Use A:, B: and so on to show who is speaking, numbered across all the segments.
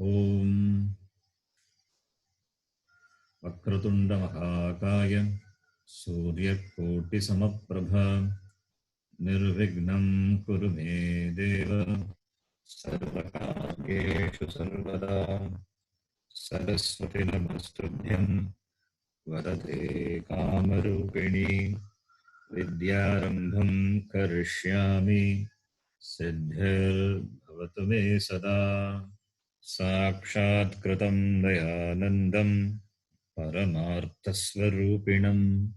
A: Om Vakratunda Mahakaya Suryakoti Samaprabha Nirvignam Kuru Me Deva Sarvakaryeshu Sarvada Saraswati Namastubhyam Varade Kamarupini Vidyarambham Karishyami Siddhir Bhavatu Me Sada Sakshat Kritam Dayanandam Paramarthasvarupinam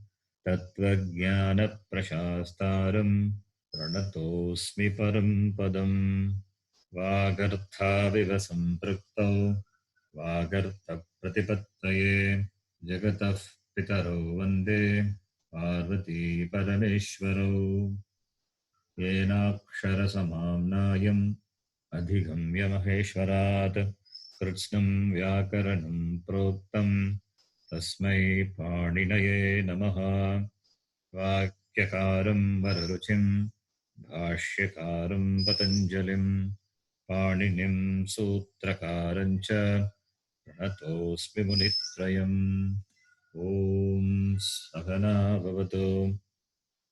A: Tattvajnana Prashastaram Pranatosmi Param Padam Vagarthaviva Sampraktau Vagartha Pratipattaye Jagatah Pitaro Vande Parvati Parameshwaro Yenakshara Samamnayam Adhigamya Maheshwarat Kritsnam Vyakaranam Proktam Tasmai Paninaye Namaha Vakyakaram Vararuchim Bhashyakaram Patanjalim Paninim Sutrakarancha Pranatosmi Munitrayam Om Sahana Bhavatu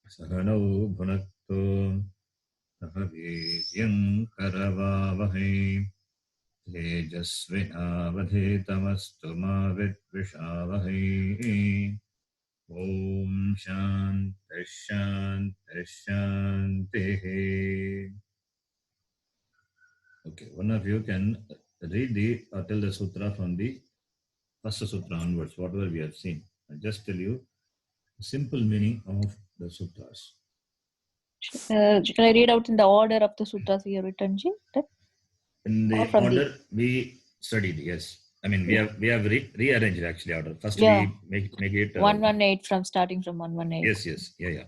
A: Sahanau Bhunaktu Sahaviryam Karavavahe Tejasvinavadhetamastu ma vidvishavahe Om Shanti Shanti Shanti. Okay, one of you can read or tell the sutra from the first sutra onwards, whatever we have seen. I'll just tell you the simple meaning of the sutras.
B: Shall I read out in the order of the sutras we have written, Ji?
A: In the order we studied, yes. I mean, we have rearranged actually order. First we make it
B: 118 from starting from 118.
A: Yes. Yeah.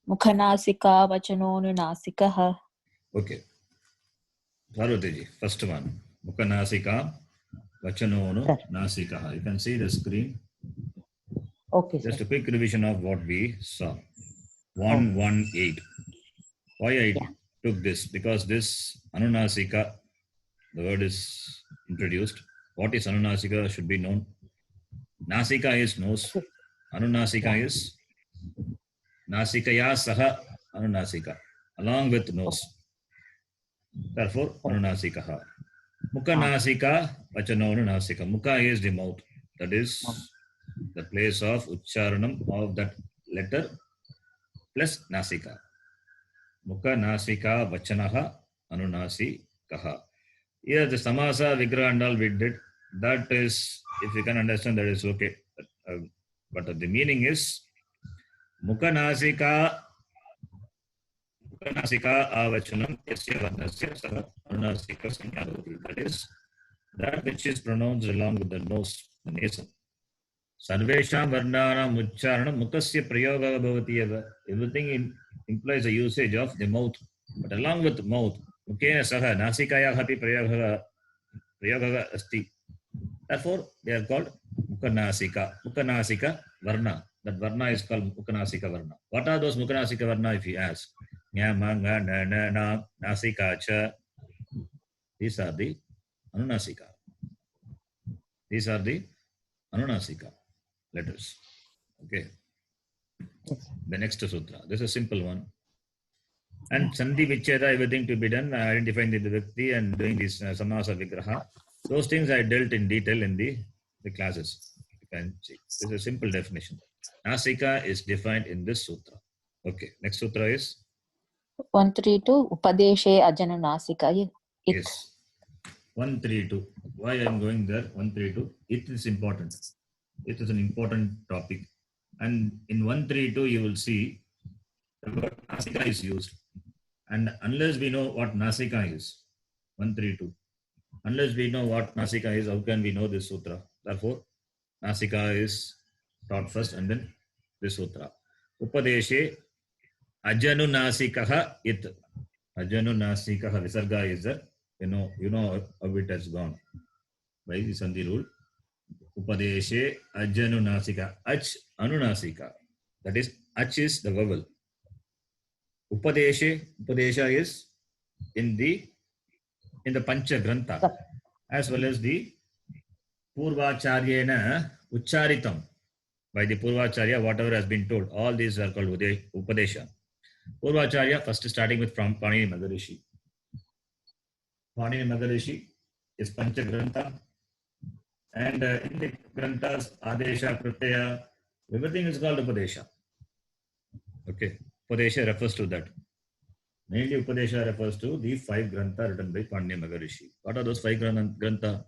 B: Mukhanasika vachanonunasikaha.
A: Okay. Parvati, first one. Mukhanasika vachanonunasikaha. You can see the screen.
C: Okay.
A: Just a quick revision of what we saw. 118. Why I took this? Because this Anunasika, the word is introduced. What is Anunasika should be known. Nasika is nose. Anunasika is Nasikaya Saha Anunasika, along with nose. Therefore, Anunasikaha. Mukha Nasika Vachano Anunasika. Mukha is the mouth. That is the place of Ucharanam of that letter plus Nasika. Mukha Nasika Vachanaha Anunasikaha. Here the Samasa, Vigraha and all we did. That is, if you can understand, that is okay. But the meaning is Mukha Nasika Avachanam Yasya Varnasya Saha Anunasika Sanyavati. That is that which is pronounced along with the nose, the nasal. Sarvesham Varnanam Ucharanam Mukasya Prayoga Bhavati Eva. Everything implies a usage of the mouth. But along with the mouth, Mukena Saha Nasikaya Hapi Prayoga Asti. Therefore, they are called Mukhanasika. Mukhanasika Varna. That Varna is called Mukhanasika Varna. What are those Mukhanasika Varna if you ask? Nya, ma, nga, na, na, na, Nasika, cha. These are the Anunasika. These are the Anunasika letters. Okay. The next sutra. This is a simple one. And Sandhi Vicheda, everything to be done, identifying the Vibhakti and doing this Samasa Vigraha. Those things I dealt in detail in the classes. You can see. This is a simple definition. Nasika is defined in this sutra. Okay. Next sutra is
B: 132 Upadeshe Ajana Nasika.
A: Yes. 132. Why I am going there? 132. It is important. It is an important topic. And in 132, you will see the word Nasika is used. And unless we know what Nasika is, 132. Unless we know what Nasika is, how can we know this sutra? Therefore, Nasika is taught first and then this sutra. Upadeshe Ajanu Nasikaha it. Ajanu Nasikaha Visarga is there. You know how it has gone by the Sandhi rule. Upadeshe Ajanu Nasika. Ach Anunasika. That is, Ach is the vowel. Upadesha is in the Pancha Grantha. as well as the Purvacharyena Ucharitam. By the Purvacharya, whatever has been told, all these are called Upadesha. Purvacharya, first starting with from Panini Maharishi. Panini Maharishi is Pancha Grantha, and in the Granthas, Adesha, Pratyaya, everything is called Upadesha. Okay, Upadesha refers to that. Mainly, Upadesha refers to the 5 Grantha written by Panini Maharishi. What are those 5 Grantha?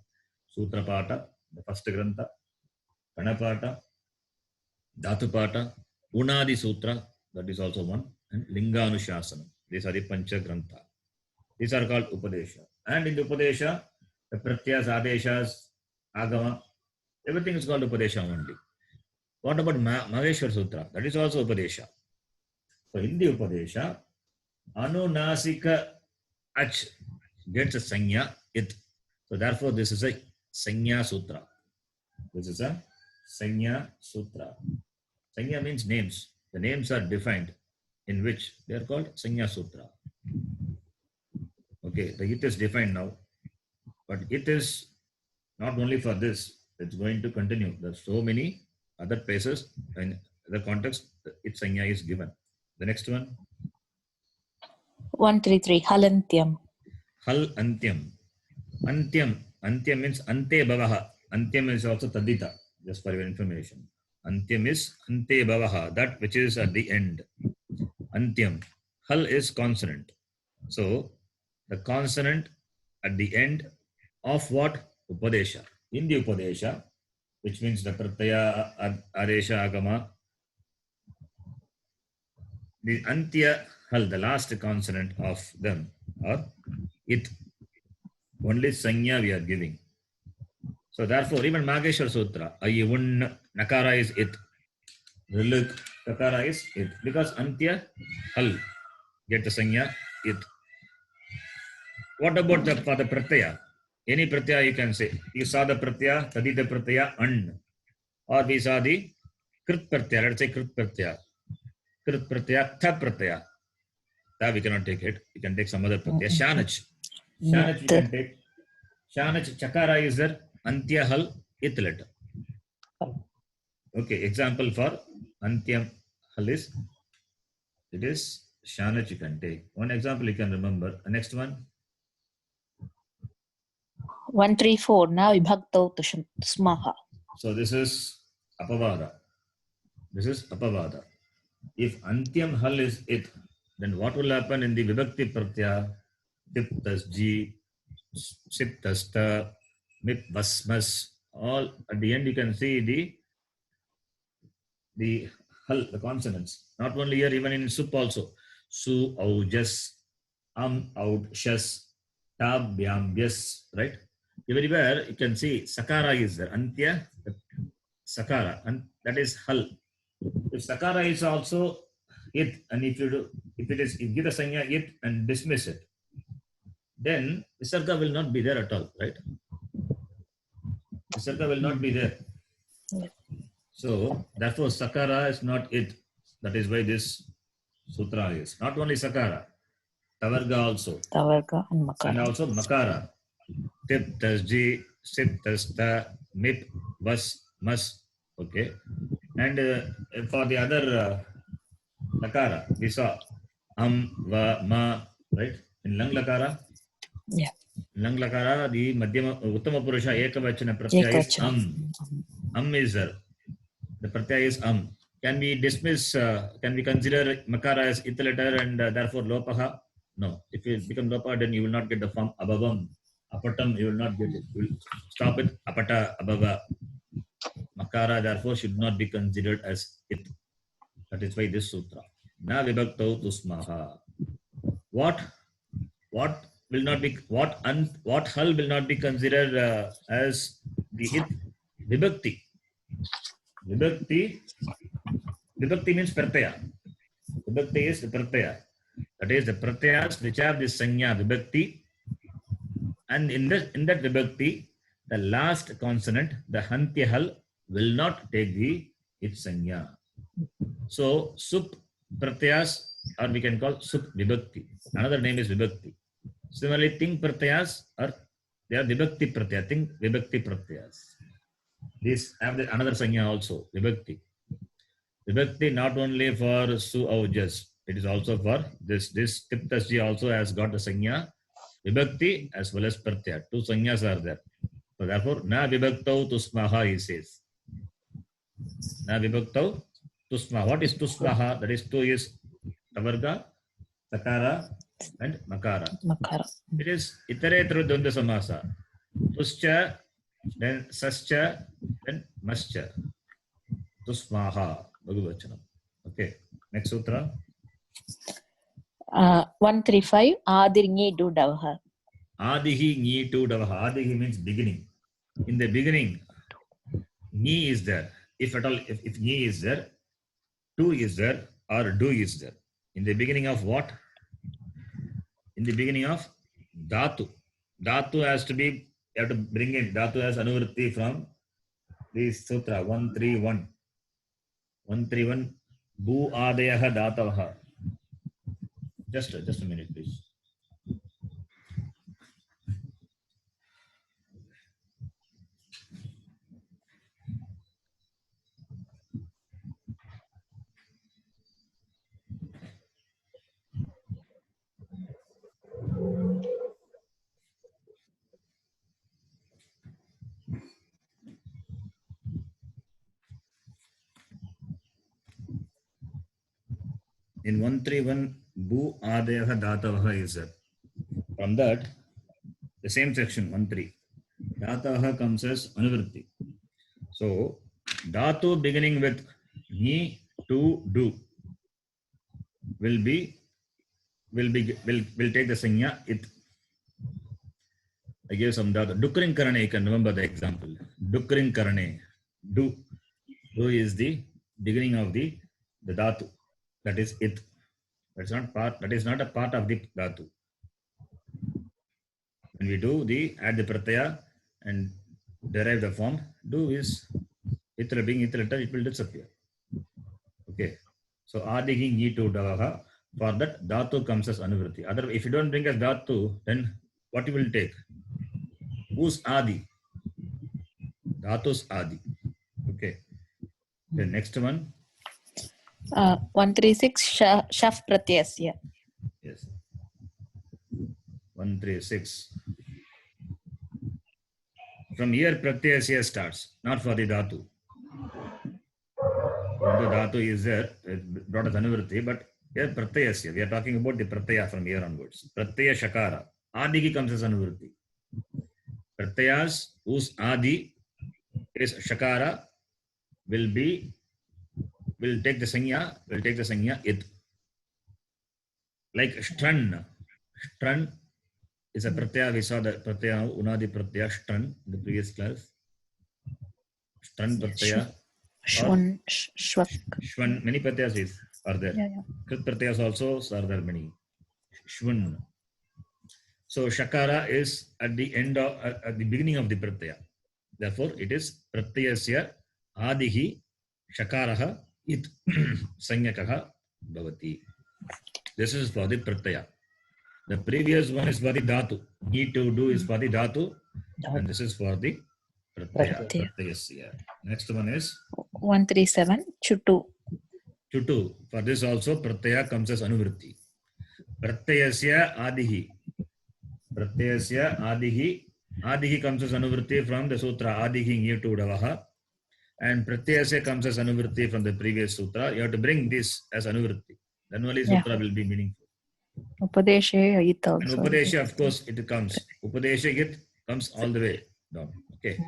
A: Sutrapata, the first Grantha, Kanapata, Dhatupata, Unadi Sutra, that is also one, and Linganushasana. These are the Pancha Grantha. These are called Upadesha. And in the Upadesha, the Pratyas, Adeshas, Agama, everything is called Upadesha only. What about Maheshwar Sutra? That is also Upadesha. So in the Upadesha, Anunasika Ach gets a Sanya It. So therefore, this is a Sanya Sutra. This is a Sanya Sutra. Sanya means names. The names are defined in which they are called Sanya Sutra. Okay, the it is defined now, but it is not only for this, it's going to continue. There's so many other places and other contexts, its Sanya is given. The next one.
B: 133 Halantyam.
A: Hal Antyam. Antyam. Antyam means Ante Bhavaha. Antyam is also Tadita, just for your information. Antyam is Ante Bhavaha, that which is at the end. Antyam. Hal is consonant. So, the consonant at the end of what? Upadesha. In the Upadesha, which means the Pratyaya, Adesha, Agama, the Antya Hal, the last consonant of them, or it. Only Sanya we are giving. So therefore, even Maheshwar Sutra, Ayun, Nakara is it. Riluk, Kakara is it. Because Antya Hal, get the Sanya, it. What about for the Pratyaya? Any Pratyaya you can say. You saw the Pratyaya, Tadita Pratyaya, An. Or we saw the Krit Pratyaya, let's say Krit Pratyaya. Krit Pratyaya, Tha Pratyaya. Tha we cannot take it. We can take some other Pratyaya. Shanach. Shanach we can take. Shanach, Chakara is there. Antya Hal, it letter. Okay, example for Antyam Hal is, it is Shanach you can take. One example you can remember. The next one.
B: 134 Na Vibhaktau Smaha.
A: So this is Apavada. This is Apavada. If Antyam Hal is it, then what will happen in the Vibhakti Pratyaya? Tip tas Ji, Sip tas Ta, Mip Vasmas, all at the end you can see the Hal, the consonants. Not only here, even in Sup also. Su, Aujas, Out, Shas, Tab, Byam, Byas, right? Everywhere you can see Sakara is there. Antya, Sakara, and that is Hal. If Sakara is also it, and if you do, if it is, if you give the Sanya it and dismiss it, then Visarga will not be there at all, right? Visarga will not be there. So, therefore, Sakara is not it. That is why this sutra is. Not only Sakara, Tavarga also.
B: Tavarga and Makara.
A: And also Makara. Tip, tas, Ji, Sip, tas, Ta, Mip, Vas, Mas. Okay. And for the other Lakara, we saw Va, Ma, right? In Lang Lakara.
B: Yeah.
A: Lang Lakara, the Madhyama, Uttama Purusha, Ekavachana Pratyaya is is there. The Pratyaya is Can we dismiss, can we consider Makara as it letter and therefore Lopaha? No. If you become Lopaha, then you will not get the form Abhavam. Apatam, you will not get it. You will stop it. Apata, Abhava. Makara, therefore, should not be considered as it. That is why this sutra. Na vibhaktau tusmaha. What will not be, what Hal will not be considered as the it? Vibhakti. Vibhakti means pratyaya. Vibhakti is the pratyaya. That is the pratyayas which have this sanya vibhakti. And in that vibhakti, the last consonant, the Hantya Hal, will not take the it sanya. So, Sup pratyayas, or we can call Sup vibhakti. Another name is vibhakti. Similarly, Ting pratyayas are they are vibhakti pratyaya. Think vibhakti pratyas. These have another sanya also, vibhakti. Vibhakti not only for su au jas, it is also for this. This tiptasji also has got the sanya vibhakti as well as pratyaya. Two sanyas are there. So therefore, na vibhaktau tusmaha, he says. Na vibhaktau tusmaha. What is tusmaha? That is two is tavarga, takara, and makara.
B: Makara.
A: It is iteretru dvandva samasa. Tuscha, then sascha, then mascha. Tusmaha. Bhagavachanam. Okay. Next sutra.
B: 135. Adirngi do davha.
A: Adihi ngi tu davaha. Adihi means beginning. In the beginning, ni is there. If at all, if ni is there, tu is there, or do is there. In the beginning of what? In the beginning of dhatu. Dhatu has to be, you have to bring in dhatu as anuvritti from this sutra 131. 131. Bhu adayaha dhatavaha. Just a minute, please. In 131, Bhu Adeha Dhatavaha is there. From that, the same section, 1.3. Dhatavaha comes as Anuvritti. So, Dhatu beginning with ni, to, do will take the sanya it. I gave some dhatu. Dukrin Karane, you can remember the example. Dukrin Karane. Do is the beginning of the dhatu. That is it. That is not a part of the dhatu. When we do add the pratyaya and derive the form, do is itra being itra, it will disappear. Okay. So adihi ngi to davaha. For that, dhatu comes as anuvritti. Otherwise, if you don't bring as dhatu, then what you will take? Who's adi? Dhatu's adi. Okay. The next one.
B: 136. Shaf pratyasya.
A: Yes. 136. From here, pratyasya starts, not for the dhatu. The dhatu is there, it brought as anuvritti, but here pratyasya. We are talking about the pratyaya from here onwards. Pratyaya shakara. Adi comes as anuvritti. Pratyayas whose adi is shakara will take the sanya it. Like shtran. Shtran is a pratyaya. We saw the pratyaya, unadi pratyaya, shtran in the previous class. Shtran pratyaya.
B: Shwan, shwak.
A: Shwan, many pratyas are there.
B: Yeah.
A: Krit pratyas also are there many. Shwan. So shakara is at the end of, at the beginning of the pratyaya. Therefore, it is pratyasya adihi shakaraha it sanyakaha bhavati. This is for the pratyaya. The previous one is for the dhatu. Need to do is for the dhatu, and this is for the pratyaya. Pratyasya. Next one is
B: 137. Chutu.
A: Chutu. For this also pratyaya comes as anuvritti. Pratyasya adihi. Pratyasya adihi. Adihi comes as anuvritti from the sutra adihi ngitu davaha. And pratyasya comes as anuvritti from the previous sutra. You have to bring this as anuvritti. Then only sutra will be meaningful.
B: Upadeshe it also.
A: And upadesha, of course, it comes. Upadesha it comes all the way down. Okay.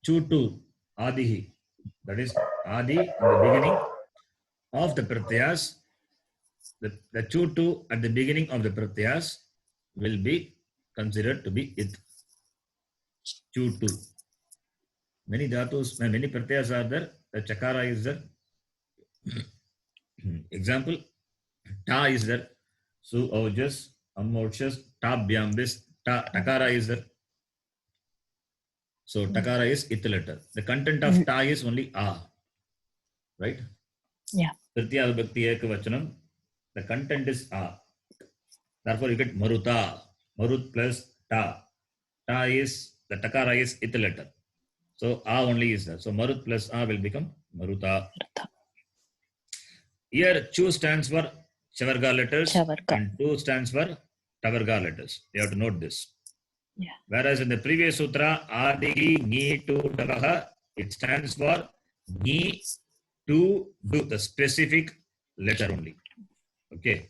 A: Chutu adihi. That is adi in the beginning of the pratyas. The chutu at the beginning of the pratyas will be considered to be it. Chutu. Many dhatus, many pratyas are there. The chakara is there. Example, ta is there. Su aujas, amorchas, ta byambis, takara is there. So takara is it letter. The content of ta is only a. Right?
B: Yeah.
A: Tritiya vibhakti ekavachanam. The content is a. Therefore, you get maruta. Marut plus ta. Ta is, the takara is it letter. So A only is there. So Marut plus A will become Maruta. Here Chu stands for Chavarga letters
B: Chavarga.
A: and Tu stands for Tavarga letters. You have to note this.
B: Yeah.
A: Whereas in the previous sutra, Adi, Ni, Tu, Davaha, it stands for Ni, Tu, Du, the specific letter only. Okay.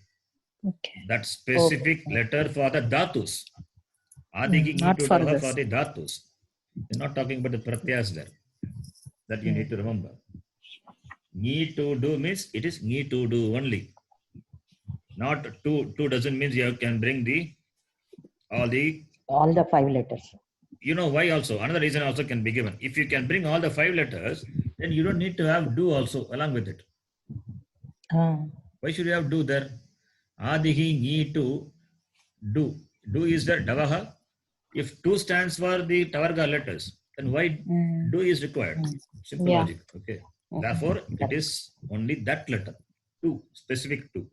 B: Okay.
A: That specific letter for the dhatus. Adi, Ni,
B: Not
A: Tu,
B: for
A: Davaha
B: this.
A: for the dhatus. You're not talking about the pratyas there. That you need to remember. Ni to do means it is ni to do only. Not to doesn't mean you can bring all the.
C: All the 5 letters.
A: You know why also? Another reason also can be given. If you can bring all the 5 letters, then you don't need to have do also along with it. Why should you have do there? Adihi ni to do. Do is there davaha. If two stands for the tavarga letters, then why do is required? Simple
B: Yeah.
A: logic. Okay. Therefore, it is only that letter. Two, specific two.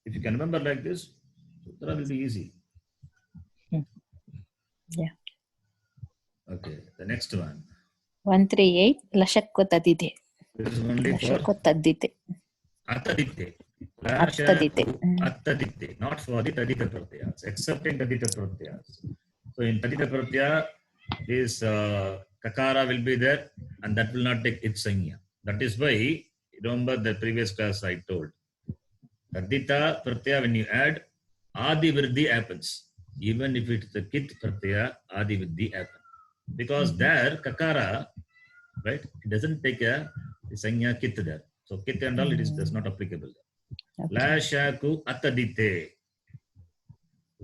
A: If you can remember like this, sutra will be easy.
B: Yeah.
A: Okay, the next one.
B: 138 Lashakva Tadite.
A: This is only for
B: Lashakva Tadite.
A: Atadite.
B: Attadite.
A: Attadite, not for the Tadita Pratyas, except in Tadita Pratyas. So in Tadita Pratya, this Kakara will be there and that will not take its sanya. That is why, remember the previous class I told. Tadita Pratyaya, when you add, Adi Vriddhi happens. Even if it's the Kit Pratyaya, Adi Vriddhi happens. Because there, Kakara, right, it doesn't take a sanya Kit there. So Kit and all, it is not applicable.
B: Okay.
A: Lashaku Atadite.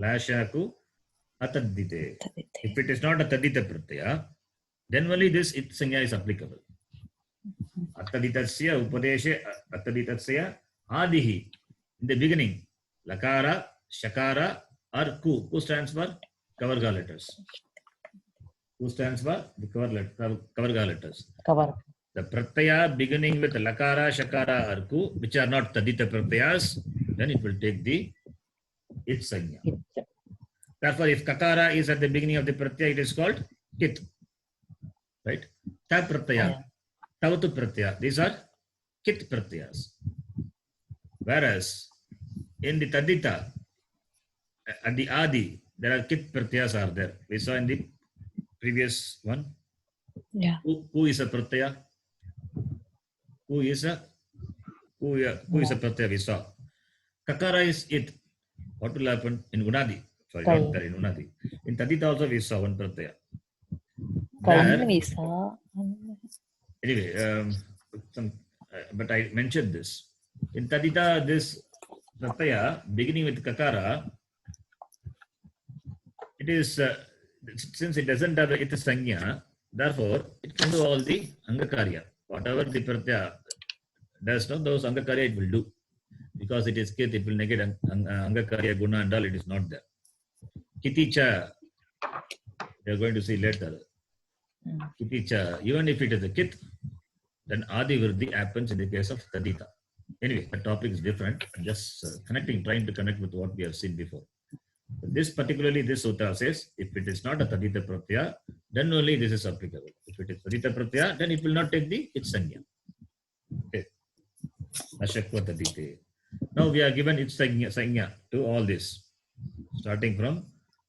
A: Lashaku Atadite. If it is not a Tadita Pratyaya, then only this it sanya is applicable. Ataditasya Upadeshe Ataditasya Adihi. In the beginning, Lakara, Shakara, or Ku. Ku stands for Kavarga letters. Ku stands for the Kavarga letters.
C: Cover.
A: The Pratyaya beginning with Lakara, Shakara, or Ku, which are not Tadita Pratyayas, then it will take the it sanya. Therefore, if Kakara is at the beginning of the Pratyaya, it is called Kit. Right? Ta Pratyaya, Tavatu Pratyaya. These are Kit Pratyayas. Whereas in the Tadita and the Adi, there are Kit Pratyayas are there. We saw in the previous one.
B: Yeah.
A: Who is a Pratyaya? Who is a Pratyaya? We saw. Kakara is it. What will happen in Unadi? Sorry, not there in Unadi. In Tadita also we saw one Pratyaya. Anyway, but I mentioned this. In Tadita, this Pratyaya, beginning with Kakara, it is, since it doesn't have ita sanya, therefore, it can do all the Angakarya. Whatever the Pratyaya does not, those Angakarya it will do. Because it is Kit, it will negate Angakarya, Guna and all, it is not there. Kiticha, we are going to see later. Kiticha, even if it is a Kit, then Adi Vriddhi happens in the case of Tadita. Anyway, the topic is different. I'm just trying to connect with what we have seen before. This particularly, this sutra says, if it is not a Tadita Pratyaya, then only this is applicable. If it is Tadita Pratyaya, then it will not take the its sanya. Okay. Ashakva Tadite. Now we are given its sanya to all this. Starting from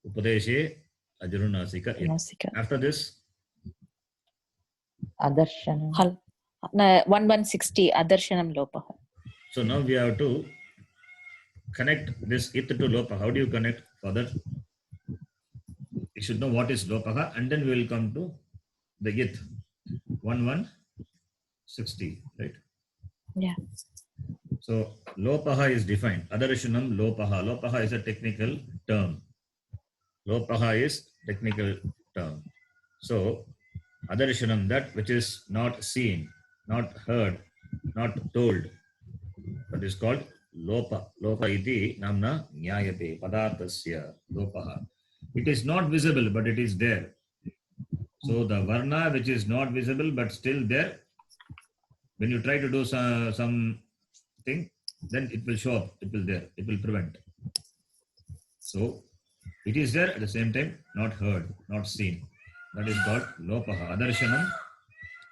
A: Upadeshe, Ajurunasika. After this,
C: Adarshanam.
B: 1160 Adarshanam Lopaha.
A: So now we have to connect this it to Lopaha. How do you connect? For that, you should know what is Lopaha, and then we will come to the it. 1160, right?
B: Yeah.
A: So Lopaha is defined. Adarshanam Lopaha. Lopaha is a technical term. Lopaha is technical term. So Adarshanam, that which is not seen, not heard, not told, that is called Lopa. Lopa iti namna nyayate padarthasya Lopaha. It is not visible, but it is there. So the varna which is not visible but still there, when you try to do some thing, then it will show up, it will there, it will prevent. So It is there at the same time, not heard, not seen. That is called lopaha. Adarshanam.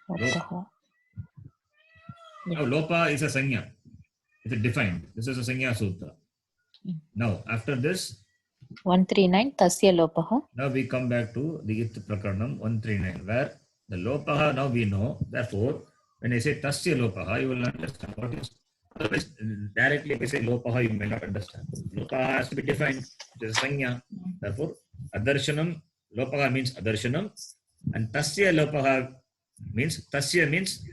B: Lopaha.
A: Now, lopa is a sanya. It's defined. This is a sanya sutra. Now, after this,
B: 139 tasya lopaha.
A: now we come back to the it prakaranam 139, where the lopaha now we know. Therefore, when I say tasya lopaha, you will understand what is. Otherwise, directly if I say lopaha, you may not understand. Lopaha has to be defined. It is a sanya. Therefore, adarshanam, lopaha means adarshanam, and tasya lopaha means, tasya means,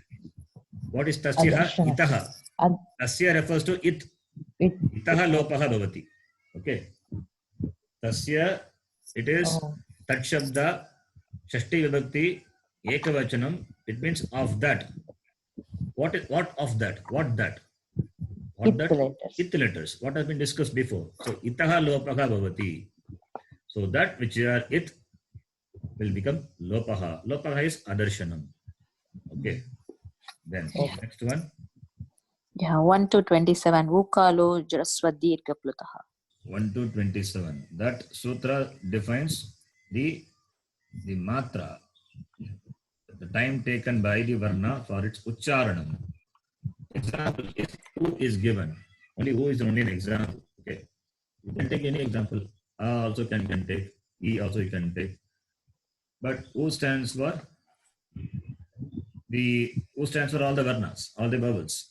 A: what is tasya?
C: Adarshanam.
A: Itaha.
C: Ad-
A: Tasya refers to it.
C: it.
A: Itaha lopaha bhavati. Okay. Tasya, it is tat shabda, shashti vibhakti, ekavachanam. It means of that. What of that? What that? What
C: It
A: that?
C: letters.
A: It letters. What has been discussed before. So itaha lopaha bhavati. So that which are it will become lopaha. Lopaha is adarshanam. Okay. Then next one.
B: Yeah, 1 to 27 ukalo jasva dirgha plutaha.
A: 1 to 27. That sutra defines the matra, the time taken by the varna for its ucharanam. Example is who is given. Only who is only an example. Okay. You can take any example. A also can take. E also you can take. But who stands for all the varnas, all the vowels.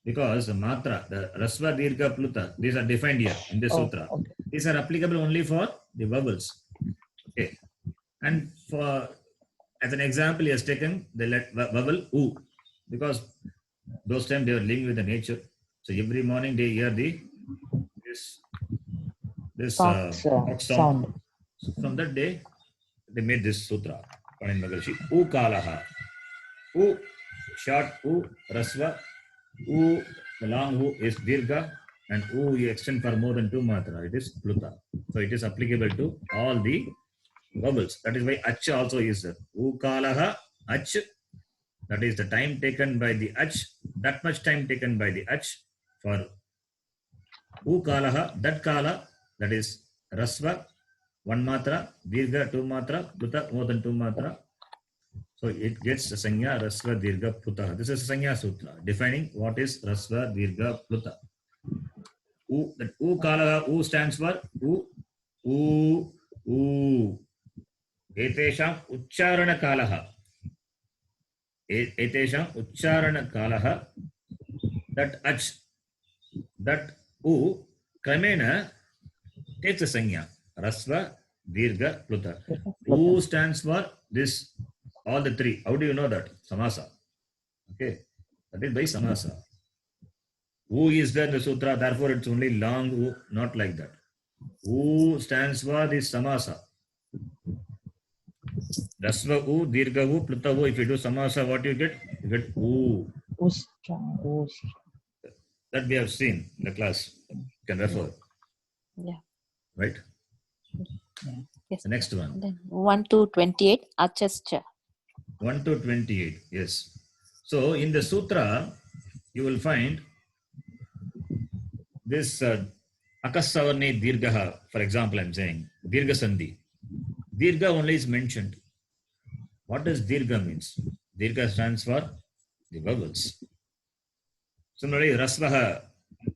A: Because the matra, the rasva, dirgha, pluta, these are defined here in this sutra.
C: Okay.
A: These are applicable only for the vowels. Okay. And for, as an example, he has taken the vowel u, because those times they were linked with the nature. So every morning they hear this fox sound. So from that day, they made this sutra. Panin Maharshi. U kalaha. U, short u, rasva. U, the long u is dirgha, and u you extend for more than 2 matra. It is pluta. So it is applicable to all the vowels. That is why ach also is there. U kalaha ach. That is the time taken by the ach. That much time taken by the ach for u kalaha. That kala, that is rasva 1 matra, dirgha 2 matra, pluta more than 2 matra. So it gets the sanya rasva dirgha pluta. This is a sanya sutra defining what is rasva dirgha pluta. U, that u kalaha, u stands for u. Etesham uchcharana kalaha. Etesham uchcharana kalaha. That ach, that u kramena takes a sanya rasva dirgha pluta. U stands for this. All the 3. How do you know that? Samasa. Okay. That is by samasa. U is there in the sutra, therefore it's only long U, not like that. U stands for this samasa. Rasva U, dirgha U, pluta U. If you do samasa, what you get? You get U. That we have seen in the class. You can refer.
B: Yeah.
A: Right?
C: Yeah.
B: Yes.
A: The next one.
B: Then 1 to 28 achascha.
A: 1 to 28. Yes. So in the sutra, you will find this akasavarni dirgha. For example, I'm saying dirgha sandhi. Dirgha only is mentioned. What does dirgha means? Dirgha stands for the vowels. Similarly, rasvaha,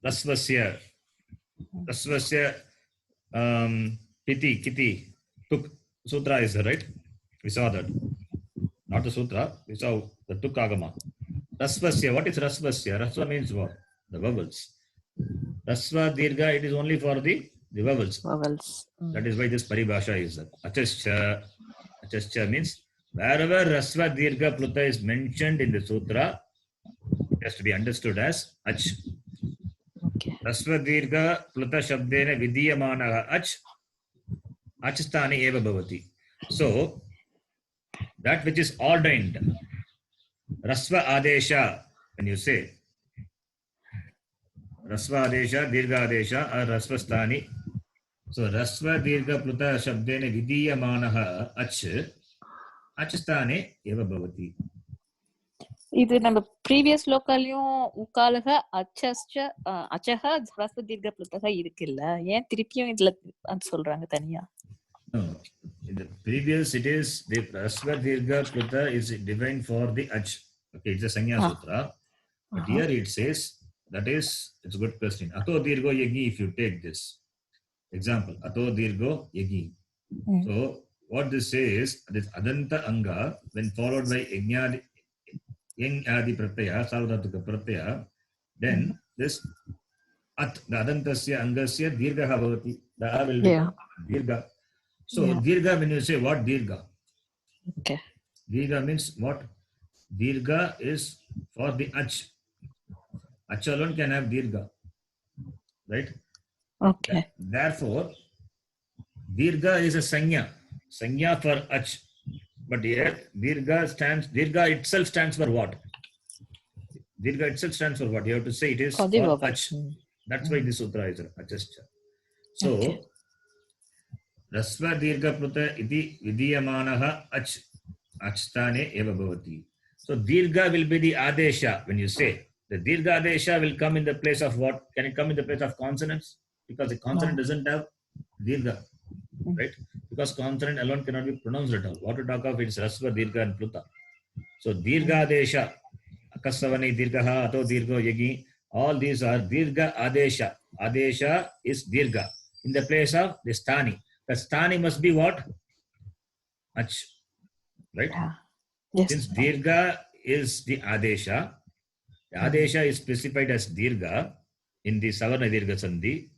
A: rasvasya, piti, kiti, tuk. Sutra is there, right? We saw that. Not the sutra, we saw the tuk agama. Rasvasya, what is rasvasya? Rasva means what? The vowels. Rasva dirgha, it is only for the vowels.
B: Vowels.
A: That is why this paribhasha is there. Achascha. Achascha means wherever rasva dirgha pluta is mentioned in the sutra, it has to be understood as ach.
B: Okay.
A: Rasva dirgha pluta shabdena vidiyamanaha ach. Achstani eva bhavati. So, that which is ordained, rasva adesha, when you say rasva adesha, dirgha adesha, or rasva sthani. So rasva dirgha pluta shabdene vidiyamanaha ach, achstane eva bhavati.
B: இது நம்ம previous லோக்காலையும் உக்காலக அச்சஸ்ச அச்சஹ ஹ்ரஸ்வ தீர்க்க ப்ளுதக இருக்குல்ல, ஏன் திருப்பியும் இதுல அது சொல்றாங்க தனியா?
A: No, in the previous it is the Rasva Dirgha Pluta is defined for the Ach. Okay, it's a Sanya Sutra. But here it says, that is, it's a good question. Ato Dirgo Yagi, if you take this example, Ato Dirgo Yagi. So, what this says, this Adanta Anga, when followed by Yang Adi Pratyaya, Sarvadhatuka Pratyaya, then this At, the Adantasya Angasya Dirgha Bhavati, the A will become Dirgha. So, Dirgha, when you say what Dirgha?
B: Okay.
A: Dirgha means what? Dirgha is for the Ach. Ach alone can have Dirgha. Right?
B: Okay.
A: Therefore, Dirgha is a Sanya. Sanya for Ach. But here, Dirgha itself stands for what? Dirgha itself stands for what? You have to say it is
B: For
A: for
B: the verb.
A: Ach. That's why this sutra is Achascha. So,
B: Okay.
A: Rasva Dirgha Pluta iti vidiyamanaha Ach. Achstane eva bhavati. So, Dirgha will be the Adesha when you say. The Dirgha Adesha will come in the place of what? Can it come in the place of consonants? Because the consonant doesn't have Dirgha. Right? Because consonant alone cannot be pronounced at all. What to talk of? It's Rasva, Dirgha and Pluta. So, Dirgha Adesha. Akasavani, Dirgha, Ato Dirgo, Yagi. All these are Dirgha Adesha. Adesha is Dirgha. In the place of the Stani. The Stani must be what? Ach. Right?
B: Yes.
A: Since Dirgha is the Adesha is specified as Dirgha in the Savarna Dirgha Sandhi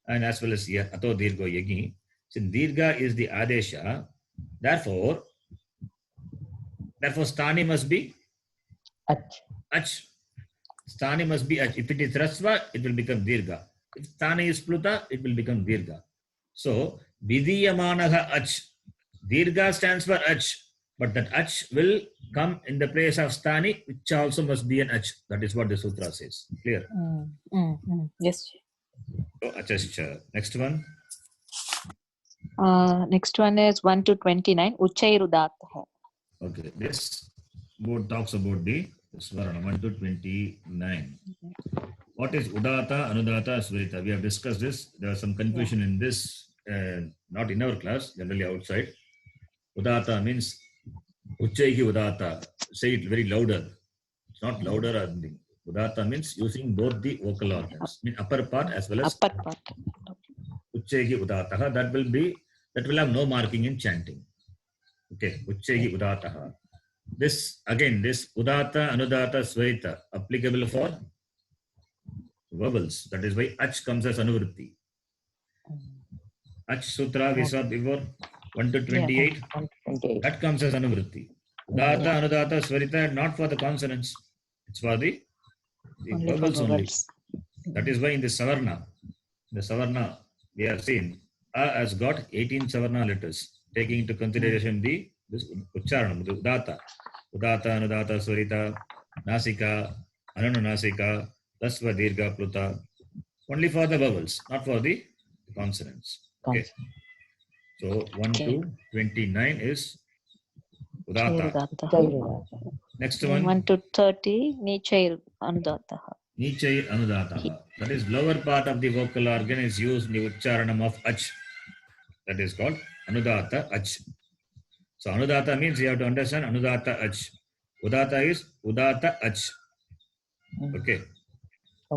A: and as well as Ato Dirgo Yagi. Since Dirgha is the Adesha, therefore Stani must be Ach. Stani must be Ach. If it is Rasva, it will become Dirgha. If Stani is Pluta, it will become Dirgha. So, Vidiyamanaha Ach. Dirgha stands for Ach, but that Ach will come in the place of Stani, which also must be an Ach. That is what the sutra says. Clear?
B: Yes.
A: So, Achascha. Next one.
B: Next one is 1 to 29. Uchairudatah.
A: Okay, this board talks about the Svarana 1 to 29. What is Udata, Anudata, Svirita? We have discussed this. There was some confusion in this, not in our class, generally outside. Udata means Uchaihi Udata. Say it very louder. It's not louder or anything. Udata means using both the vocal organs. I mean upper part as well as
B: upper part.
A: Uchaihi Udataha. That will have no marking in chanting. Okay, Uchaihi Udataha. This Udata, Anudata, Svaita applicable for vowels. That is why Ach comes as Anuvritti. Ach Sutra we saw before 1 to 28. That comes as Anuvritti. Udata, Anudata, Svarita, not for the consonants. It's for the vowels only. That is why in the Savarna, we have seen A has got 18 Savarna letters, taking into consideration this Ucharanam, the Udata, Anudata, Svarita, Nasika, Ananunasika, Rasva, Dirgha, Pluta, only for the vowels, not for the consonants. Okay. So 1 to 29 is Udata. Next one.
B: 1 to 30. Nichair Anudata.
A: Nichair Anudata. That is lower part of the vocal organ is used in the Ucharanam of Ach. That is called Anudata Ach. So Anudata means you have to understand Anudata Ach. Udata is Udata Ach. Okay.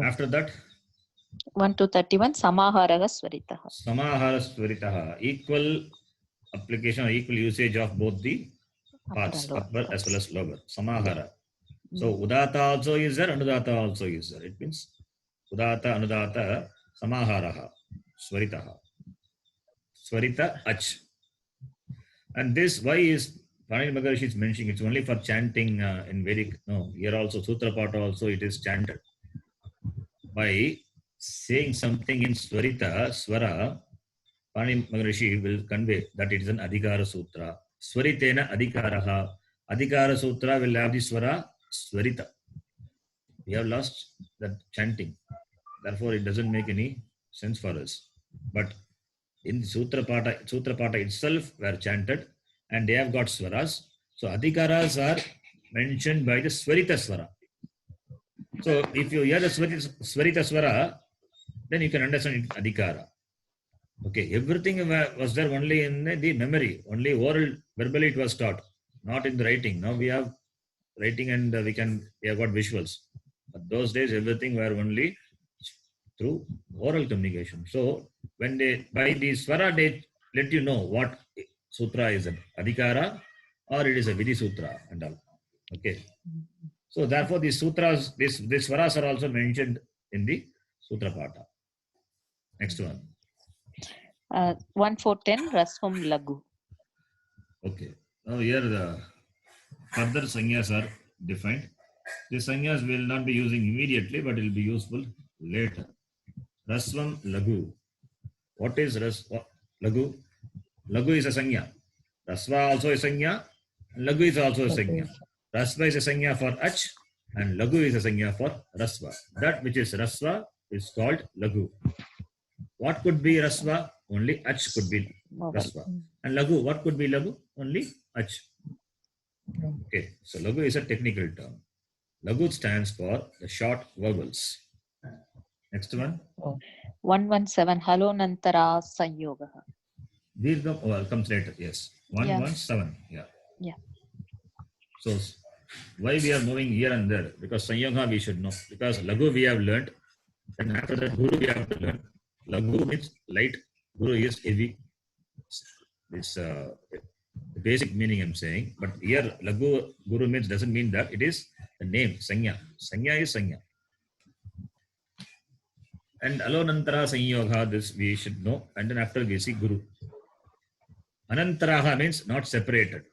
A: After that,
B: 1 to 31. Samaharaga Swaritaha.
A: Samahara Swaritaha. Equal application or equal usage of both the parts, upper as well as lower. Samahara. So Udata also is there, Anudata also is there. It means Udata, Anudata, Samaharaha, Swaritaha. Swarita Ach. And this, why is Panini Maharishi is mentioning it's only for chanting in Vedic? No, here also Sutra Pata also it is chanted. By saying something in Swarita, Swara, Panini Maharishi will convey that it is an Adhikara Sutra. Swaritena Adhikaraha. Adhikara Sutra will have the Swara Swarita. We have lost that chanting. Therefore, it doesn't make any sense for us. But in Sutra Pata itself were chanted and they have got Swaras. So Adhikaras are mentioned by the Swarita Swara. So if you hear the Swarita Swara, then you can understand it adhikara. Okay, everything was there only in the memory, only oral, verbally it was taught, not in the writing. Now we have writing and we have got visuals. But those days, everything were only through oral communication. So when by the Swara, they let you know what sutra is an adhikara or it is a Vidhi Sutra and all. Okay. So therefore, these sutras, these Swaras are also mentioned in the Sutra Pata. Next one.
B: 1-4-10 Rasvam Lagu.
A: Okay. Now here the further sanyas are defined. These sanyas will not be using immediately, but it will be useful later. Rasvam Lagu. What is Lagu? Lagu is a sanya. Rasva also is a sanya. Lagu is also a sanya. Rasva is a sanya for ach, and Lagu is a sanya for Rasva. That which is Rasva is called Lagu. What could be Rasva? Only ach could be Rasva. And Lagu, what could be Lagu? Only ach. Okay, so Lagu is a technical term. Lagu stands for the short vowels. Next one.
B: 1-1-7 Halonantara Sanyogaha.
A: Dirgham comes later. Yes. 1-1-7. Yeah.
B: Yeah.
A: So why we are moving here and there? Because Sanyoga we should know. Because Lagu we have learned. And after that Guru we have to learn. Lagu means light. Guru is heavy. It's the basic meaning I'm saying. But here Lagu Guru means doesn't mean that it is the name Sanya. Sanya is Sanya. And Alonantara Sanyoga, this we should know. And then after we see Guru. Anantaraha means not separated.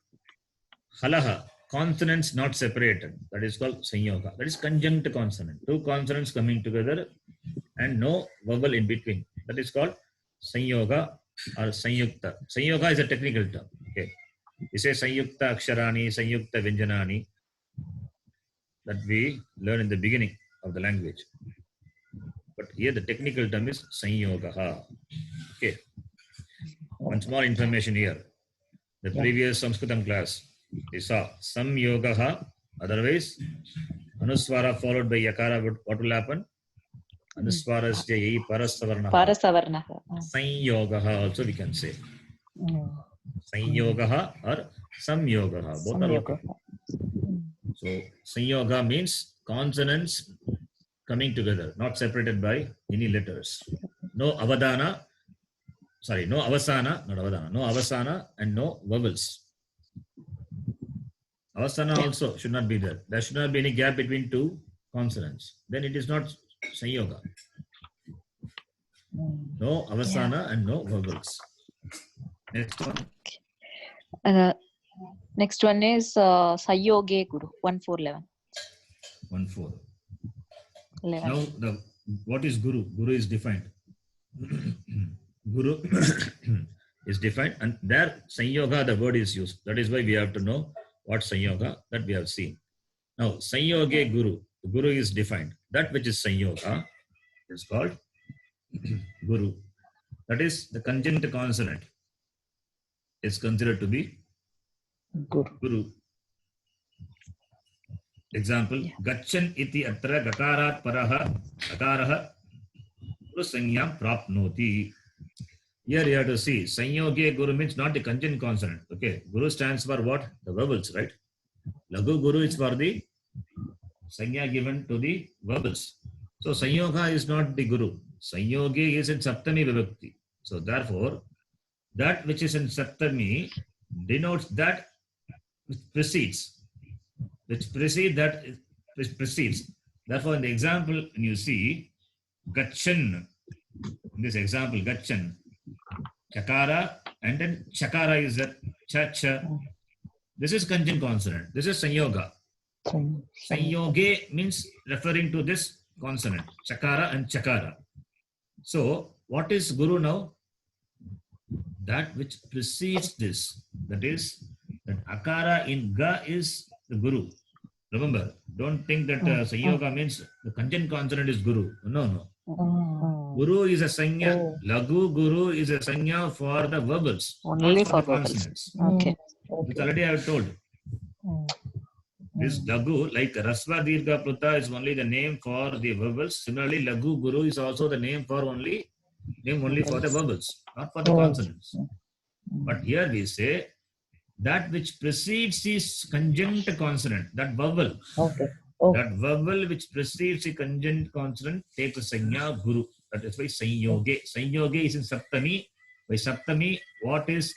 A: Halaha, consonants not separated. That is called Sanyoga. That is conjunct consonant. Two consonants coming together and no vowel in between. That is called Sanyoga or Sanyukta. Sanyoga is a technical term. Okay. We say Sanyukta Aksharani, Sanyukta Vyanjanani. That we learn in the beginning of the language. But here the technical term is Sanyoga. Okay. One small information here. The previous Sanskritam class, we saw Samyogaha, otherwise Anuswara followed by Yakara, what will happen? Anuswara is Jayi Parasavarnaha.
B: Parasavarnaha.
A: Sanyogaha also we can say. Sanyogaha or Samyogaha. Both are okay. So Sanyoga means consonants coming together, not separated by any letters. No avadana. Sorry, no avasana, not avadana, no avasana and no vowels. Avasana also should not be there. There should not be any gap between two consonants. Then it is not Sanyoga. No avasana and no vowels. Next one.
B: Next one is Sayoge Guru, 1-4-11.
A: 1-4.
B: 11.
A: Now, what is Guru? Guru is defined. Guru is defined, and there Sanyoga, the word is used. That is why we have to know what Sanyoga that we have seen. Now, Sanyoge Guru, the Guru is defined. That which is Sanyoga is called Guru. That is the conjunct consonant is considered to be Guru. Example, Gachan iti atra gakarat paraha akaraha Guru sanyam prapnoti. Here you have to see, Sanyoge Guru means not the conjunct consonant. Okay, Guru stands for what? The vowels, right? Lagu Guru is for the sanya given to the vowels. So Sanyoga is not the Guru. Sanyoge is in Saptami Vibhakti. So therefore, that which is in Saptami denotes that which precedes. Which precedes. Therefore, in the example, when you see Gachan, in this example, Gachan, Chakara, and then Chakara is a cha. This is conjunct consonant. This is Sanyoga. Sanyoge means referring to this consonant, Chakara and Chakara. So, what is Guru now? That which precedes this. That is, that Akara in Ga is the Guru. Remember, don't think that Sanyoga means the conjunct consonant is Guru. No. Guru is a sanya. Lagu Guru is a sanya for the vowels.
B: Only for
A: consonants.
B: Okay.
A: Which already I have told. This Lagu, like Rasva Dirgha Pluta is only the name for the vowels. Similarly, Lagu Guru is also the name for only for the vowels, not for the consonants. But here we say that which precedes is conjunct consonant, that vowel.
C: Okay.
A: That vowel which precedes a conjunct consonant takes a sanya guru. That is why sanyoge. Sanyoge is in saptami. By saptami, what is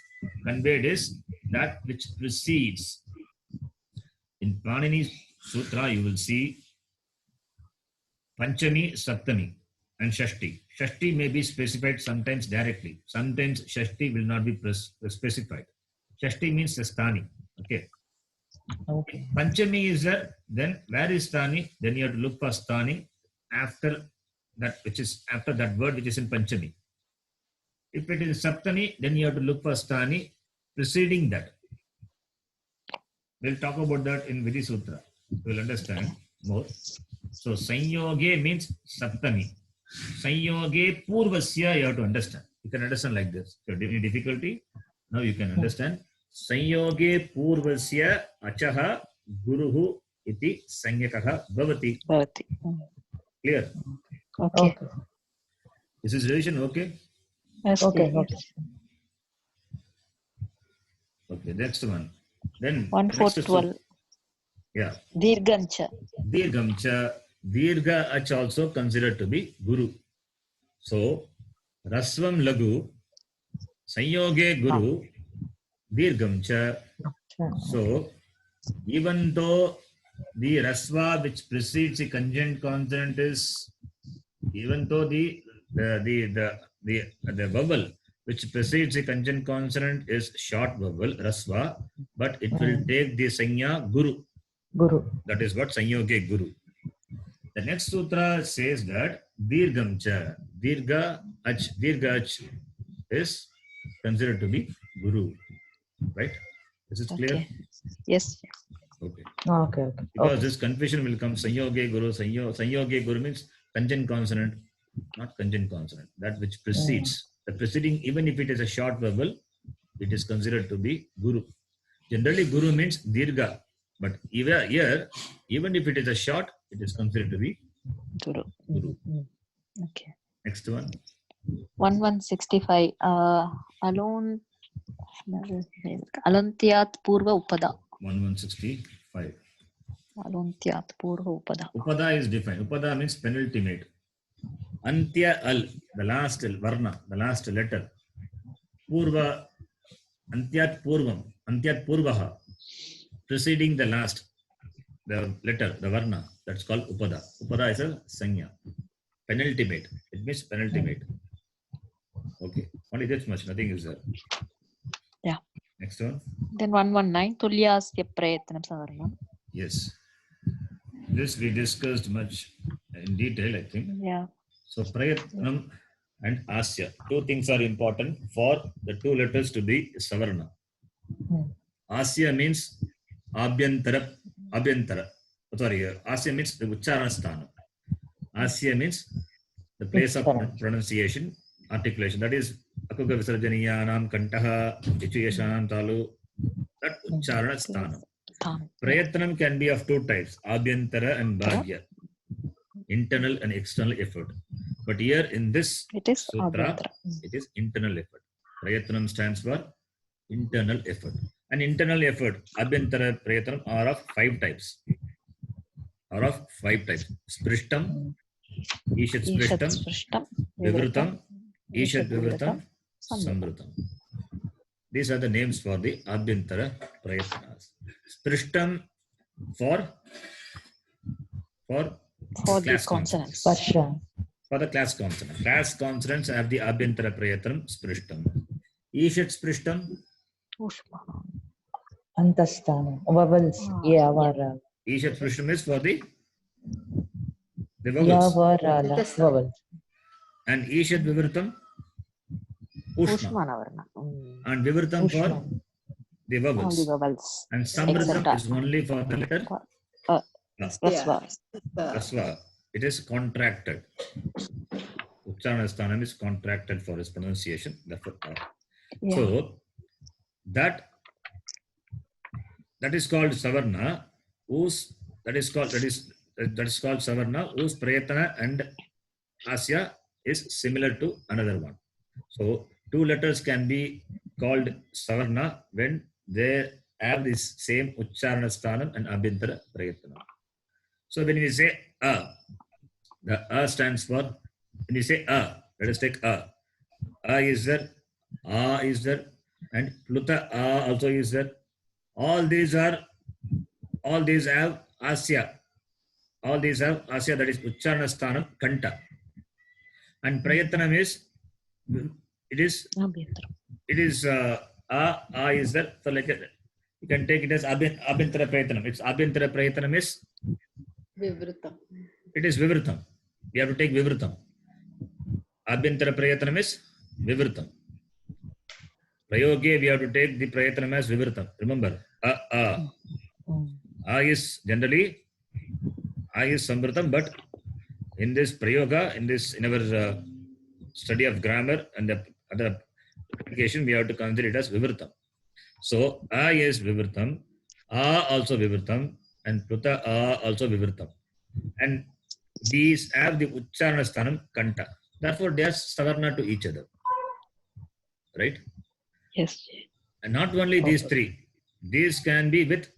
A: conveyed is that which precedes. In Panini Sutra, you will see Panchami, Saptami, and Shashti. Shashti may be specified sometimes directly. Sometimes Shashti will not be specified. Shashti means the Sthani. Okay.
C: Okay.
A: Panchami is there. Then where is Sthani? Then you have to look for Sthani after that, which is after that word which is in Panchami. If it is Saptami, then you have to look for Sthani preceding that. We'll talk about that in Vidhi Sutra. We'll understand more. So Sanyoge means Saptami. Sanyoge Purvasya you have to understand. You can understand like this. If you have any difficulty, now you can understand. Sanyoge Purvasya Achaha Guruhu iti Sanyakaha Bhavati.
B: Bhavati.
A: Clear?
B: Okay.
C: Okay.
A: Is this revision okay?
B: Yes,
C: Okay.
B: yes.
C: Okay.
A: Okay, next one. Then
B: 1, 4, 12.
A: Yeah.
B: Dirgancha.
A: Dirgamcha. Dirga ach also considered to be Guru. So, Rasvam Lagu, Sanyoge Guru, Dirgamcha. So, even though the Rasva which precedes the conjunct consonant is, even though the vowel which precedes the conjunct consonant is short vowel, Rasva, but it will take the Sanya Guru.
C: Guru.
A: That is what Sanyoge Guru. The next sutra says that Dirgamcha, Dirga ach is considered to be Guru. Right? Is it clear?
B: Okay. Yes.
A: Okay.
C: Okay. Okay.
A: Because
C: Okay.
A: this confusion will come. Sanyoge Guru, Sanyoge Guru means conjunct consonant, not conjunct consonant. That which precedes. The preceding, even if it is a short vowel, it is considered to be Guru. Generally, Guru means Dirga. But even here, even if it is a short, it is considered to be
B: Guru.
A: Guru.
B: Okay.
A: Next one.
B: 1165. Alon. Alontyat Purva Upada.
A: 1165.
B: Alontyat Purva Upada.
A: Upada is defined. Upada means penultimate. Antya al, the last varna, the last letter. Purva, Antyat Purvam, Antyat Purvaha, preceding the last, the letter, the varna, that's called Upada. Upada is a Sanya. Penultimate. It means penultimate. Okay. Only this much, nothing is there.
B: Yeah.
A: Next one.
B: Then 119. Tulyasya Prayatnam Savarnam.
A: Yes. This we discussed much in detail, I think.
B: Yeah.
A: So Prayatnam and Asya. Two things are important for the two letters to be Savarna. Asya means Abhyantara. Sorry, Asya means the Ucharana Sthana. Asya means the place of pronunciation, articulation. That is Akuga Visarjaniyanam Kantaha, Ichuyashanam Talu. That Ucharana Sthana. Prayatnam can be of two types, Abhyantara and Bhagya. Internal and external effort. But here in this sutra, it is internal effort. Prayatnam stands for internal effort. And internal effort, Abhyantara Prayatnam are of 5 types. Sprishtam, Ishat Sprishtam, Vivrutam, Ishat Vivrutam, Samvrutam. These are the names for the Abhyantara Prayatnas. Sprishtam for
B: the consonants.
A: For the class consonant. Class consonants have the Abhyantara Prayatnam Sprishtam. Ishat Sprishtam.
C: Antastana. Vowels. Yavara.
A: Ishat Sprishtam is for the vowels.
C: Yavarala. Vowels.
A: And Ishat Vivrutam. Ushma. And Vivrutam for the vowels. And Samvrutam is only for the letter Rasva. It is contracted. Ucharana Sthanam is contracted for its pronunciation. So that is called Savarna. whose that is called savarna, whose prayatana and asya is similar to another one. So two letters can be called savarna when they have this same uchcharana sthanam and abhyantara prayatana. So when we say a, the a stands for, when you say a, let us take a is there, a is there, and pluta a also is there. All these have asya. All these have asya, that is uchcharana sthanam kanta. And prayatanam is, it is a is there. So like you can take it as abhyantara prayatanam. It's abhyantara prayatanam is
D: Vivritam.
A: it is vivritam. We have to take vivritam. Abhyantara prayatanam is vivritam. Prayoge we have to take the prayatanam as vivritam. Remember, a is generally samvritam, but in this prayoga, in our study of grammar and the other application, we have to consider it as vivritam. So a is vivritam, a also vivritam, and pluta a also vivritam. And these have the uchcharana sthanam kanta. Therefore, they are savarna to each other. Right?
B: Yes.
A: And not only these three, these can be with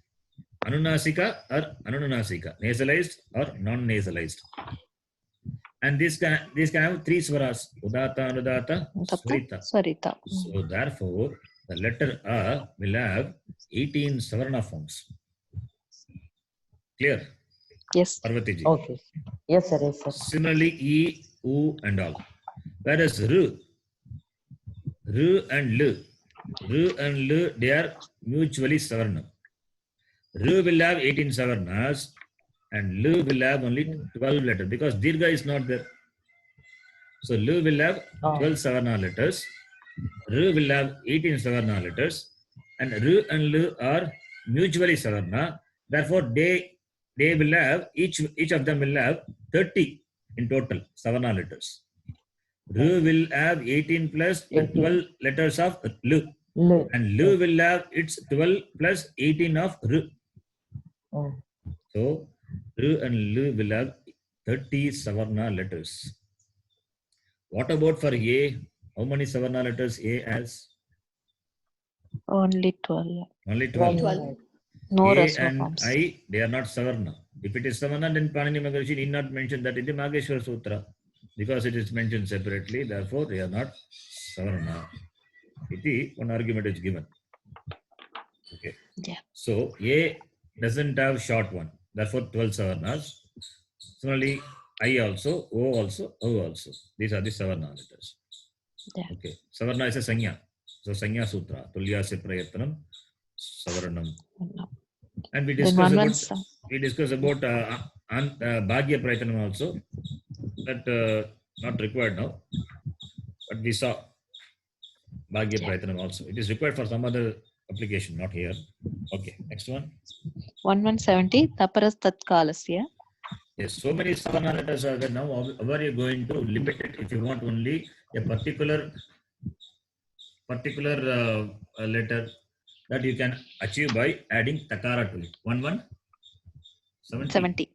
A: anunasika or anunasika, nasalized or non-nasalized. And these can have three swaras, udata, anudata, swarita.
B: Swarita.
A: So therefore, the letter A will have 18 savarna forms. Clear?
B: Yes.
A: Parvati ji.
C: Okay. Yes, sir. Yes, sir.
A: Similarly, E, U and all. Whereas R and L, they are mutually savarna. R will have 18 savarnas and L will have only 12 letters because Dirgha is not there. So L will have 12 savarna letters, R will have 18 savarna letters, and R and L are mutually savarna. Therefore, they will have, each of them will have 30 in total savarna letters. R will have 18 plus 12 letters of L. And L will have its 12 plus 18 of R. So, R and L will have 30 savarna letters. What about for A? How many savarna letters A has?
B: Only 12.
A: Only 12.
B: No
A: A
B: rasva
A: and
B: forms.
A: I, they are not savarna. If it is savarna, then Panini Maharishi did not mention that in the Mageshwara Sutra. Because it is mentioned separately, therefore they are not savarna. One argument is given. Okay.
B: Yeah.
A: So A doesn't have short one. Therefore 12 savarnas. Similarly, I also, O also, O also. These are the savarna letters.
B: Yeah.
A: Okay. Savarna is a sanya. So sanya sutra. Tulyasya prayatanam savarnam. And we discuss about bhagya prayatanam also. That not required now. But we saw bhagya prayatanam also. It is required for some other application, not here. Okay. Next one.
B: 1170 taparas tatkalasya.
A: Yes, so many savarna letters are there now. How are you going to limit it if you want only a particular letter that you can achieve by adding takara to it? 1170.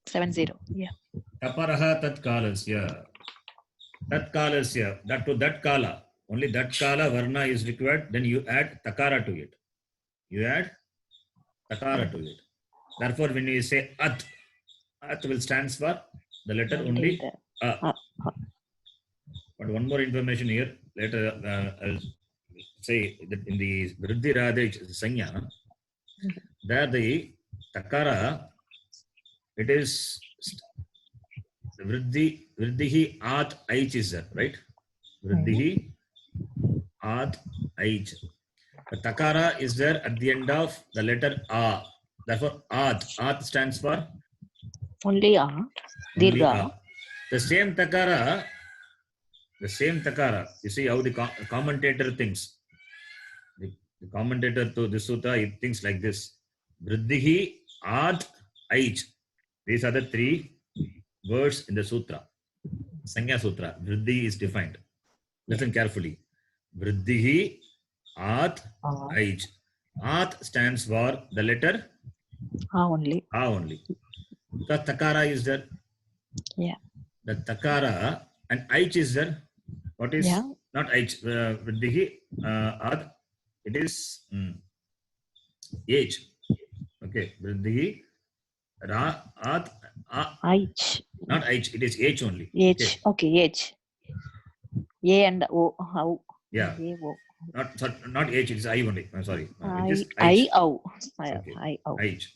B: 70. Yeah.
A: Taparaha tatkalasya. Tatkalasya. That kala. Only that kala varna is required. Then you add takara to it. Therefore, when you say at will stands for the letter only a. But one more information here. Later, I'll say that in the Vriddhi Radha Sanya, there the takara, it is Vriddhihi at aich is there, right? Vriddhihi at aich. The takara is there at the end of the letter a. Therefore, at stands for
B: only a. Dirgha.
A: The same takara, you see how the commentator thinks. The commentator to the sutta, he thinks like this. Vriddhihi ad aich. These are the three words in the sutra. Sanya Sutra. Vriddhi is defined. Listen carefully. Vriddhihi ad aich. At stands for the letter
B: only.
A: Only. Because takara is there.
B: Yeah.
A: The takara and aich is there. What is
B: Yeah.
A: not aich? Vriddhi ad. It is age. Okay. Vriddhi ra ad.
B: H.
A: Not aich. It is age only.
B: H. Okay. H. A and O. How?
A: Yeah.
B: A, O.
A: Not age. It is I only. I'm sorry. It is
B: I, O.
A: Okay.
B: I, O.
A: Aich.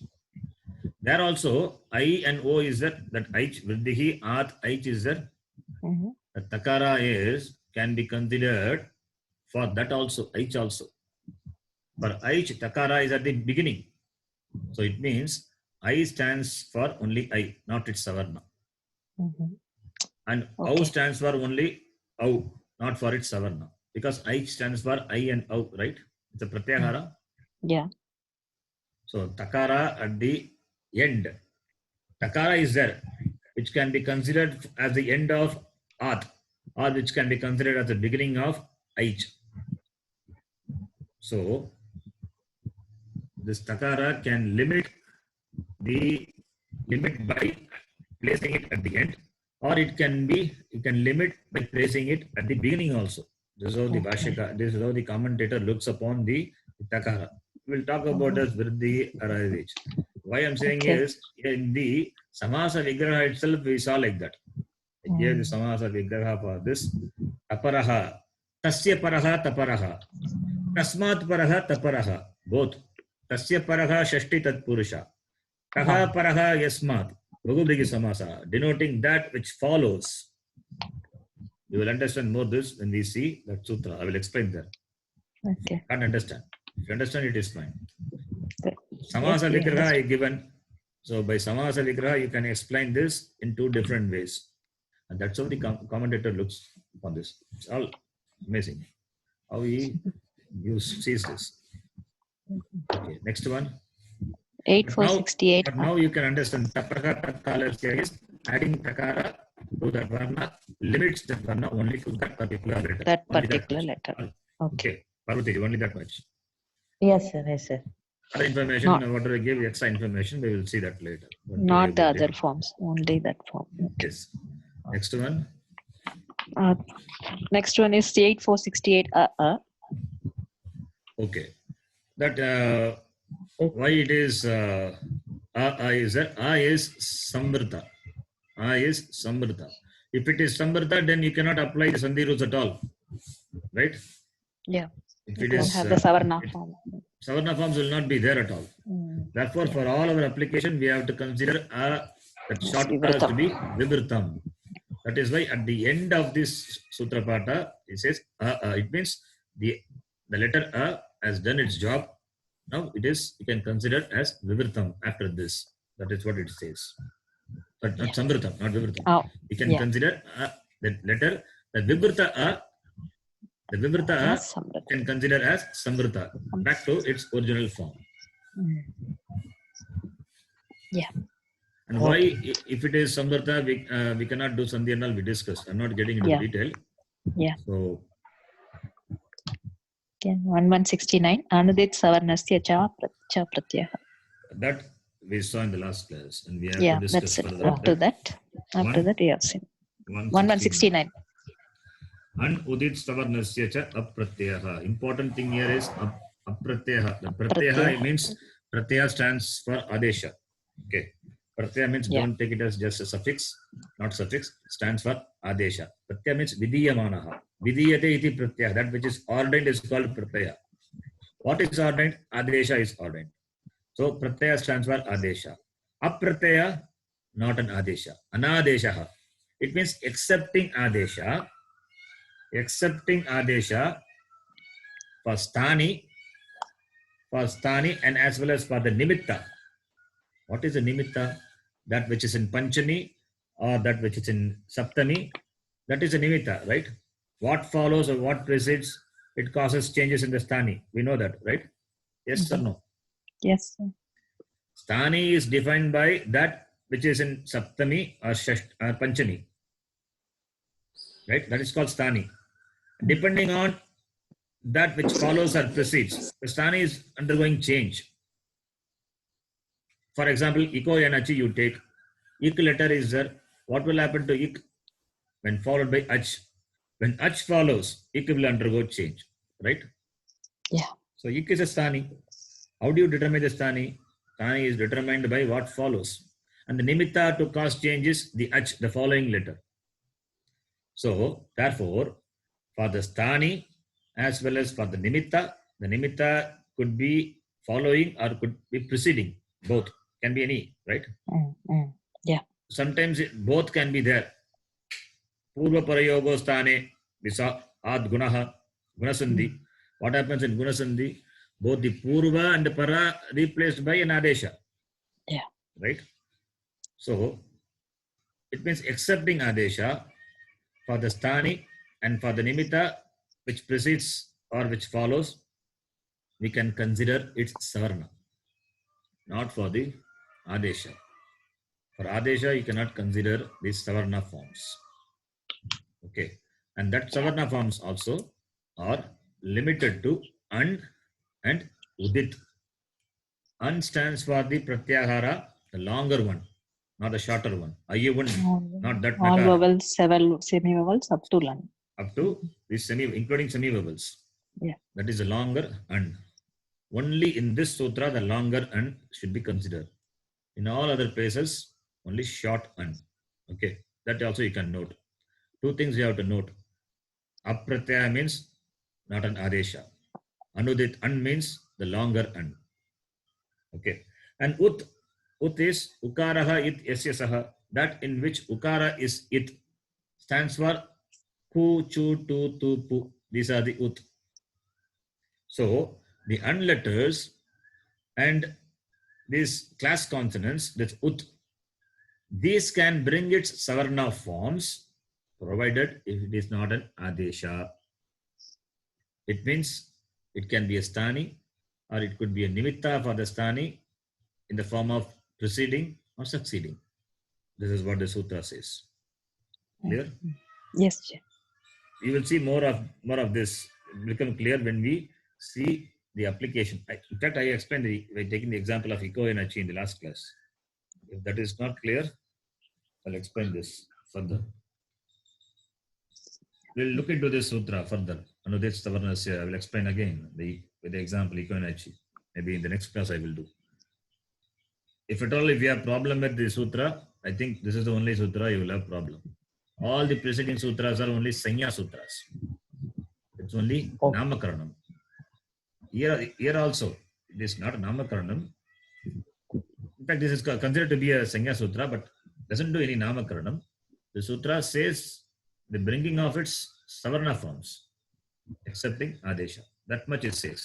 A: There also I and O is there. That aich. Vriddhi ad aich is there.
B: Mhm.
A: The takara can be considered for that also, aich also. For aich, takara is at the beginning. So it means I stands for only I, not its savarna.
B: Mhm.
A: And
B: Okay.
A: au stands for only au, not for its savarna. Because I stands for I and au, right? It's a pratyahara.
B: Yeah.
A: So takara at the end. Takara is there, which can be considered as the end of at, or which can be considered as the beginning of aich. So this takara can limit by placing it at the end, or it can limit by placing it at the beginning also. This is how the
B: Okay.
A: Bhashika, this is how the commentator looks upon the takara. We'll talk about this vriddhi or adich. Why I'm saying
B: Okay.
A: is, in the samasa vigraha itself, we saw like that. Here the samasa vigraha for this. Taparaha, tasya paraha taparaha, tasmat paraha taparaha, both. Tasya paraha shashti tat purusha, taha paraha yasmat, bhagavadgita samasa, denoting that which follows. You will understand more this when we see that sutra. I will explain that.
B: Okay.
A: Can't understand. If you understand, it is fine.
B: Good.
A: Samasa
B: Yes, we
A: vigraha is given. So by samasa vigraha, you can explain this in two different ways. And that's how the commentator looks upon this. It's all amazing. How he sees this. Okay, next one.
B: 8468.
A: But now you can understand tapaka tatkalasya is adding takara to that varna limits that varna only to that particular letter.
B: That
A: Only
B: particular
A: much.
B: letter.
A: Okay, Parvati, only that much.
C: Yes, sir. Yes, sir.
A: Other information,
B: Not-
A: whatever I give extra information, we will see that later.
B: Not the other forms, only that form.
A: Yes. Next one.
B: Next one is 8468.
A: Okay. That why it is is that is samvrta. Is samvrta. If it is samvrta, then you cannot apply the sandhi rules at all, right?
B: Yeah.
A: If
B: You
A: it
B: don't
A: is
B: have the Savarna form.
A: savarna forms will not be there at all. Therefore, for all our application, we have to consider that short has to be vibhrtam. That is why at the end of this sutra pata, it says it means the letter a has done its job. Now it is, you can consider as vibhrtam after this. That is what it says. But not samvrtam, not vibhrtam.
B: Oh,
A: You can consider the letter, the vibhrta a, can consider as samvrta, back to its original form.
B: Yeah.
A: And why, if it is samvrta, we cannot do sandhi and all, we discussed. I'm not getting into detail.
B: Yeah.
A: So
B: 1169. Anudit savarnasya cha pratyah.
A: that we saw in the last class, and we have
B: Yeah,
A: to discuss
B: that's it.
A: further.
B: Up to that. After that, we have seen. 1169.
A: Anudit savarnasya cha apratyah. Important thing here is apratyah. The pratyah means pratyah stands for adesha. Okay. Pratyaya means don't take it as just a suffix, not suffix. It stands for adesha. Pratyaya means vidiyamanaha. Vidiyate iti pratyaya. That which is ordained is called pratyaya. What is ordained? Adesha is ordained. So pratyaya stands for adesha. Apratyaya, not an adesha. Anadesha. It means accepting adesha. Accepting adesha for stani, and as well as for the nimitta. What is the nimitta? That which is in Panchami or that which is in Saptami, that is a nimitta, right? What follows or what precedes, it causes changes in the sthani. We know that, right? Yes or no?
B: Yes.
A: Sthani is defined by that which is in Saptami or Panchami, right? That is called sthani. Depending on that which follows or precedes, the sthani is undergoing change. For example, iko enachi you take. Ik letter is there. What will happen to ik when followed by ach? When ach follows, ik will undergo change, right?
B: Yeah.
A: So ik is a sthani. How do you determine the sthani? Sthani is determined by what follows. And the nimitta to cause change is the ach, the following letter. So, therefore, for the sthani as well as for the nimitta could be following or could be preceding. Both can be any, right?
B: Yeah.
A: Sometimes both can be there. Purva parayogo sthane visa ad gunaha gunasandhi. What happens in gunasandhi? Both the purva and the para replaced by an adesha.
B: Yeah.
A: Right? So, it means accepting adesha for the sthani and for the nimitta which precedes or which follows, we can consider its savarna. Not for the adesha. For adesha, you cannot consider these savarna forms. Okay. And that savarna forms also are limited to an and udit. An stands for the pratyahara, the longer one, not the shorter one. Ayuvan, not that
B: All
A: nakara.
B: vowels, several semi-vowels up to lan.
A: Up to this including semi-vowels.
B: Yeah.
A: That is a longer and. Only in this sutra, the longer and should be considered. In all other places, only short and. Okay, that also you can note. Two things you have to note. Apratyaya means not an adesha. Anudit an means the longer and. Okay, and ut is ukaraha it yasya saha. That in which ukara is it stands for ku, chu, tu, tu, pu. These are the ut. So the an letters and these class consonants, that's ut, these can bring its savarna forms provided if it is not an adesha. It means it can be a sthani or it could be a nimitta for the sthani in the form of preceding or succeeding. This is what the sutra says. Clear?
B: Yes, Jay.
A: You will see more of this become clear when we see the application. In fact, I explained by taking the example of iko and achi in the last class. If that is not clear, I'll explain this further. We'll look into this sutra further. Anudit Stavarnasya, I will explain again with the example iko and achi. Maybe in the next class I will do. If at all, if you have problem with the sutra, I think this is the only sutra you will have problem. All the preceding sutras are only Sanya sutras. It's only Namakaranam. Here also, it is not a Namakaranam. In fact, this is considered to be a Sanya Sutra, but doesn't do any Namakaranam. The Sutra says the bringing of its Savarna forms, accepting Adesha. That much it says.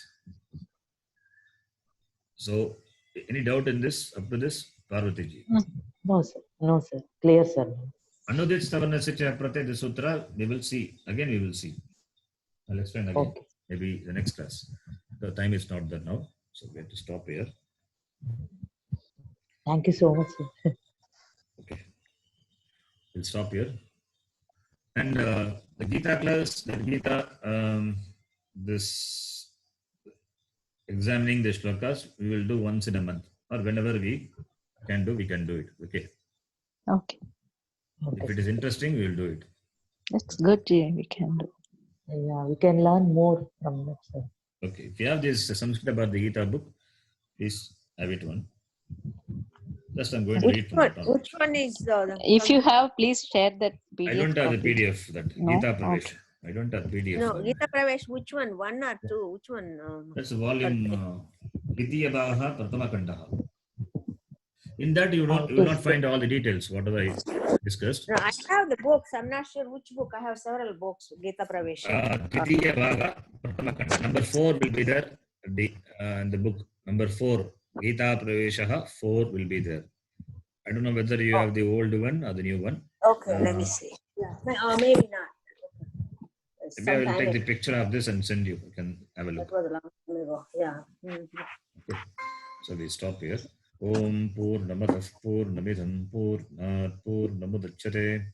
A: So, any doubt in this, up to this, Parvati ji?
C: No, sir. No, sir. Clear, sir.
A: Anudit Savarna Sicha Prate, the Sutra, we will see. Again, we will see. I'll explain again.
C: Okay.
A: Maybe the next class. The time is not there now, so we have to stop here.
C: Thank you so much, sir.
A: Okay. We'll stop here. And the Gita class, this examining the shlokas, we will do once in a month or whenever we can do it. Okay.
B: Okay.
A: If it is interesting, we will do it.
B: That's good, Jay. We can do.
C: Yeah, we can learn more from that, sir.
A: Okay. If you have this Sanskrit about the Gita book, please have it one. Just I'm going to read from it.
D: Which one is
B: If you have, please share that PDF.
A: I don't have the
B: copy.
A: PDF that
B: No?
A: Gita Pravesh.
B: Okay.
A: I don't have PDF.
D: no
A: for that.
D: Gita Pravesh? Which one? One or two? Which one?
A: That's volume Dithiya Bhagaha Prathama Kandaha. In that you will not find all the details, whatever I discussed.
D: No, I have the books. I'm not sure which book. I have several books. Gita Pravesh.
A: Dithiya Bhaga Prathama Kanda. Number 4 will be there in the book. Number 4, Gita Praveshaha 4 will be there. I don't know whether you have the old one or the new one.
D: Okay, let me see. Yeah, maybe not.
A: Maybe I will
D: Sometime
A: take the picture of this and send you. You can have a look.
D: That was a long time ago. Yeah.
A: Okay. So we stop here. Om Purnamadah Purnamidham Purnat Purnamudachyate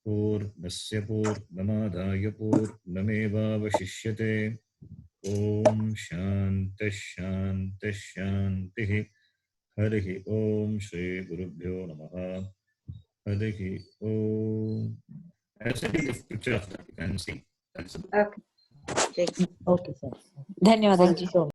A: Purnasya Purnamadaya Purnameva Vashishyate. Om Shanti Shanti Shanti. Harihi Om Shri Gurubhyo Namaha. Harihi Om. I'll send you the picture of that. You can see. That's
D: Okay. Thanks.
C: Okay, sir.
B: ಧನ್ಯವಾದ
C: Thank
B: G.
C: you so much.